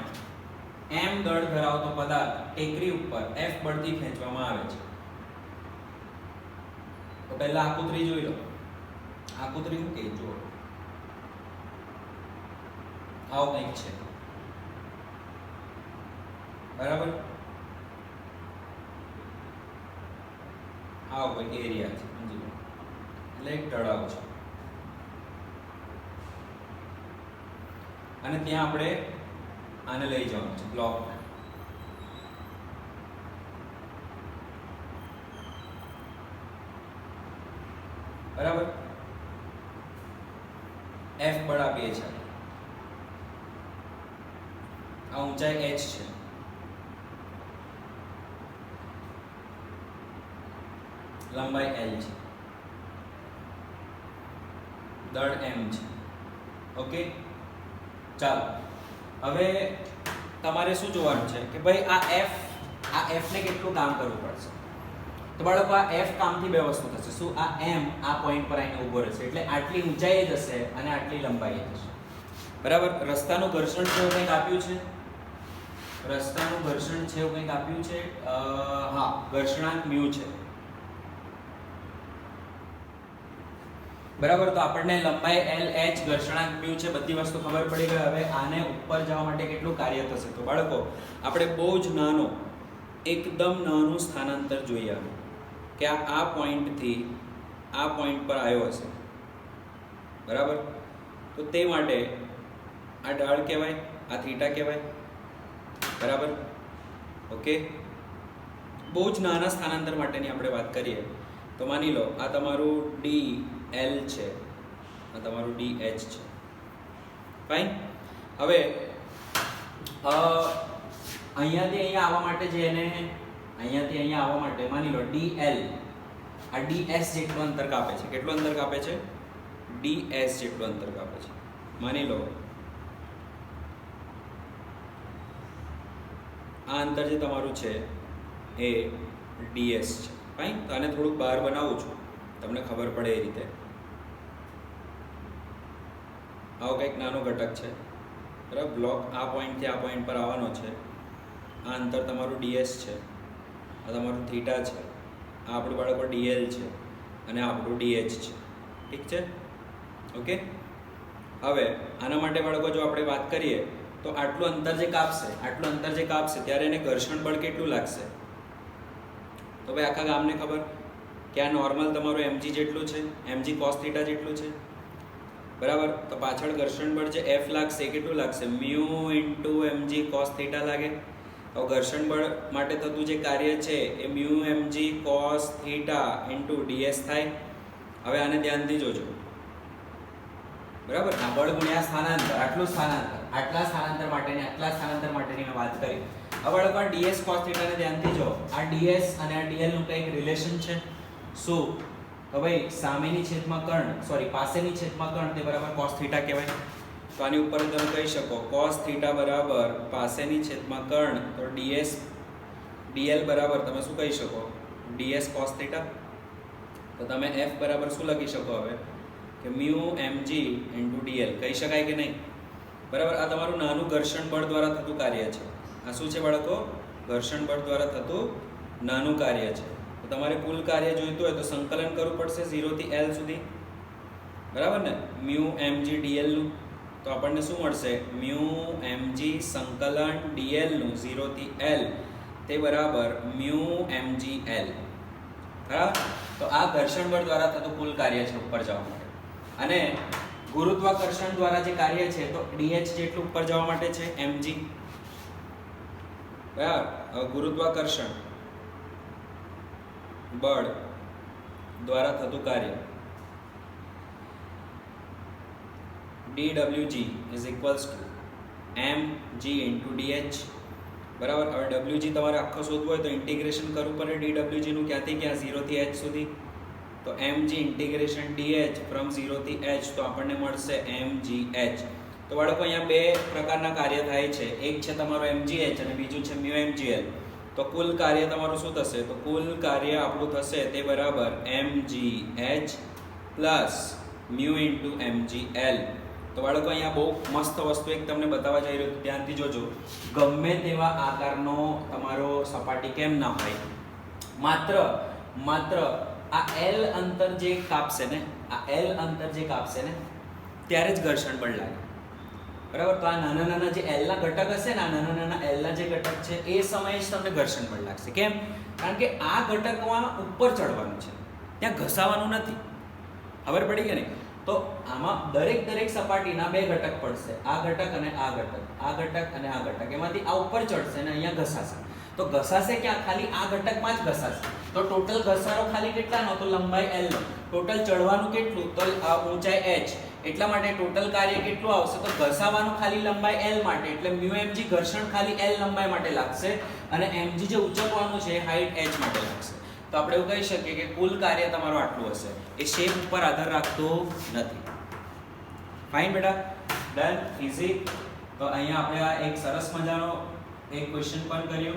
m દળ ધરાવતો પદાર્થ ટેકરી ઉપર f બળથી ખેંચવામાં આવે છે. તો પહેલા આકૃતિ જોઈ લો. આકૃતિ શું કહે જુઓ. આવું કંઈક છે, બરાબર. આવો કોઈ એરિયા છે, સમજી લો. એટલે એક તળાવ છે અને ત્યાં આપણે આને લઈ જવાનું છે, બ્લોકને. બરાબર. f બળ આપીએ છીએ. આ ઊંચાઈ h છે. લંબાઈ l છે. દળ m છે. ઓકે, ચાલો. હવે તમારે શું જોવાનું છે કે ભાઈ આ f ને કેટલું કામ કરવું પડશે. તો બાળકો આ f કામથી બે વસ્તુ થશે. શું? આ m આ પોઈન્ટ પર આવીને ઊભો રહેશે એટલે આટલી ઊંચાઈ જ હશે અને આટલી લંબાઈ હશે. બરાબર. રસ્તાનું ઘર્ષણ છે એવું કંઈક આપ્યું છે. રસ્તાનું ઘર્ષણ છે એવું કંઈક આપ્યું છે. હા, ઘર્ષણાંક μ છે. બરાબર. તો આપણને લંબાઈ l h ઘર્ષણાંક μ છે, બધી વસ્તુ ખબર પડી ગઈ. હવે આને ઉપર જવા માટે કેટલું કાર્ય થશે. તો બાળકો આપણે બહુ જ નાનો, એકદમ નાનું સ્થાનાંતર જોઈએ કે આ પોઈન્ટથી આ પોઈન્ટ પર આવ્યો હશે. બરાબર. તો તે માટે આ ઢાળ કહેવાય, આ થીટા કહેવાય. બરાબર. ઓકે, બહુ જ નાના સ્થાનાંતર માટેની આપણે વાત કરીએ તો માની લો આ તમારું dl છે, આ તમારું dh છે. ફાઇન. હવે અહીંયાથી અહીંયા આવવા માટે જે એને અહીંયાથી અહીંયા આવવા માટે માની લો dl આ ds જેટલું અંતર કાપે છે. કેટલું અંતર કાપે છે? ds જેટલું અંતર કાપે છે. માની લો આ અંતર જે તમારું છે એ ds છે. ફાઇન. તો આને થોડુંક બહાર બનાવું છું, તમને ખબર પડે એ રીતે. આવો કંઈક નાનો ઘટક છે. બરાબર. બ્લોક આ પોઈન્ટથી આ પોઈન્ટ પર આવવાનો છે. આ અંતર તમારું ds છે, આ તમારું થીટા છે, આ આપણું બાળકો dl છે અને આ આપણું dh છે. ઠીક છે? ઓકે. હવે આના માટે બાળકો જો આપણે વાત કરીએ તો આટલું અંતર જે કાપશે ત્યારે એને ઘર્ષણ બળ કેટલું લાગશે? તો ભાઈ આખા ગામને ખબર કે આ નોર્મલ તમારું mg જેટલું છે, mg cos થીટા જેટલું છે. બરાબર. તો પાછળ ઘર્ષણ બળ જે f લાગશે એ કેટલું લાગશે? μ * mg cos થીટા લાગે. હવે ઘર્ષણ બળ માટે થતું જે કાર્ય છે એ μ mg cos થીટા * ds થાય. હવે આને ધ્યાનથી જોજો. બરાબર. આ બળ ગુણ્યા સ્થાનાંતર, આટલું સ્થાનાંતર, આટલા સ્થાનાંતર માટેની મેં વાત કરી. હવે બાળકો ds cos થીટા ને ધ્યાનથી જો. આ ds અને આ dl નું કંઈક રિલેશન છે. શું? તો ભાઈ પાસેની છેદમાં કર્ણ તે બરાબર cos થીટા કહેવાય. તો આની ઉપર તમે કહી શકો cos થીટા બરાબર પાસેની છેદમાં કર્ણ. તો dl બરાબર તમે શું કહી શકો? ds cos theta. તો તમે f બરાબર શું લખી શકો હવે? કે μ mg * dl કહી શકાય કે નહીં? બરાબર. આ તમારું નાનું ઘર્ષણ બળ દ્વારા થતું કાર્ય છે. આ શું છે બાળકો? ઘર્ષણ બળ દ્વારા થતું નાનું કાર્ય છે. તો તમારે કુલ કાર્ય જોઈતું હોય તો સંકલન કરવું પડશે 0 થી l સુધી. બરાબર ને? μ mg dl નું. તો આપણને શું મળશે? μ mg સંકલન dl નું 0 થી l તે બરાબર μ mg l. બરાબર. તો આ ઘર્ષણ બળ દ્વારા થતું કુલ કાર્ય છે ઉપર જવા માટે. અને ગુરુત્વાકર્ષણ દ્વારા જે કાર્ય છે તો dh જેટલું ઉપર જવા માટે છે mg. બરાબર. ગુરુત્વાકર્ષણ બળ દ્વારા થતું કાર્ય dwg is equals to mg into dh. બરાબર. હવે wg તમારે આખો શોધવો હોય તો ઇન્ટિગ્રેશન કરવું પડે dwg નું. ક્યાંથી ક્યાં? 0 થી h સુધી. તો mg ઇન્ટિગ્રેશન dh ફ્રોમ 0 થી h તો આપણને મળશે mgh. તો બાળકો અહીંયા બે પ્રકારના કાર્ય થાય છે. એક છે તમારો mgh અને બીજું છે μmgl. તો કુલ કાર્ય તમારું શું થશે? તો કુલ કાર્ય આપણું થશે તે બરાબર mgh પ્લસ μ * mgl. તો બાળકો અહીંયા બહુ મસ્ત વસ્તુ એક તમને બતાવવા જઈ રહ્યો છું, ધ્યાનથી જોજો. ગમે તેવા આકારનો તમારો સપાટી કેમ ના હોય, માત્ર આ L અંતર જે કાપશે ને, આ L અંતર જે કાપશે ને ત્યારે જ ઘર્ષણ બળ લાગે. બરાબર? તો આ નાના નાના જે L ના ઘટક હશે ને, આ નાના નાના L ના જે ઘટક છે એ સમયે જ તમને ઘર્ષણ બળ લાગશે. કેમ? કારણ કે આ ઘટકમાં ઉપર ચડવાનું છે, ત્યાં ઘસાવાનું નથી. ખબર પડી કે નહીં? તો આમાં દરેક સપાટીના બે ઘટક પડશે, આ ઘટક અને આ ઘટક, આ ઘટક અને આ ઘટક. એમાંથી આ ઉપર ચડશે અને અહીંયા ઘસાશે. તો ઘસાશે ક્યાં? ખાલી આ ઘટકમાં જ ઘસાશે. તો ટોટલ ઘસારો ખાલી કેટલાનો? તો લંબાઈ L નો. ટોટલ ચડવાનું કેટલું? તો આ ઊંચાઈ h. એટલા માટે ટોટલ કાર્ય કેટલું આવશે? તો ઘસાવાનું ખાલી લંબાઈ L માટે, એટલે μmg ઘર્ષણ ખાલી L લંબાઈ માટે લાગશે અને mg જે ઉંચકવાનું છે હાઈટ h માટે લાગશે. તો આપણે એવું કહી શકીએ કે કુલ કાર્ય તમારું આટલું હશે. એ શેપ ઉપર આધાર રાખતો નથી. ફાઇન બેટા? ડન? ઈઝી? તો અહીંયા આપણે આ એક સરસ મજાનો એક ક્વેશ્ચન પણ કર્યો.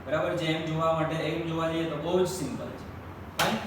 બરાબર? જેમ જોવા માટે એમ જોવા જઈએ તો બહુ જ સિમ્પલ છે. ફાઇન?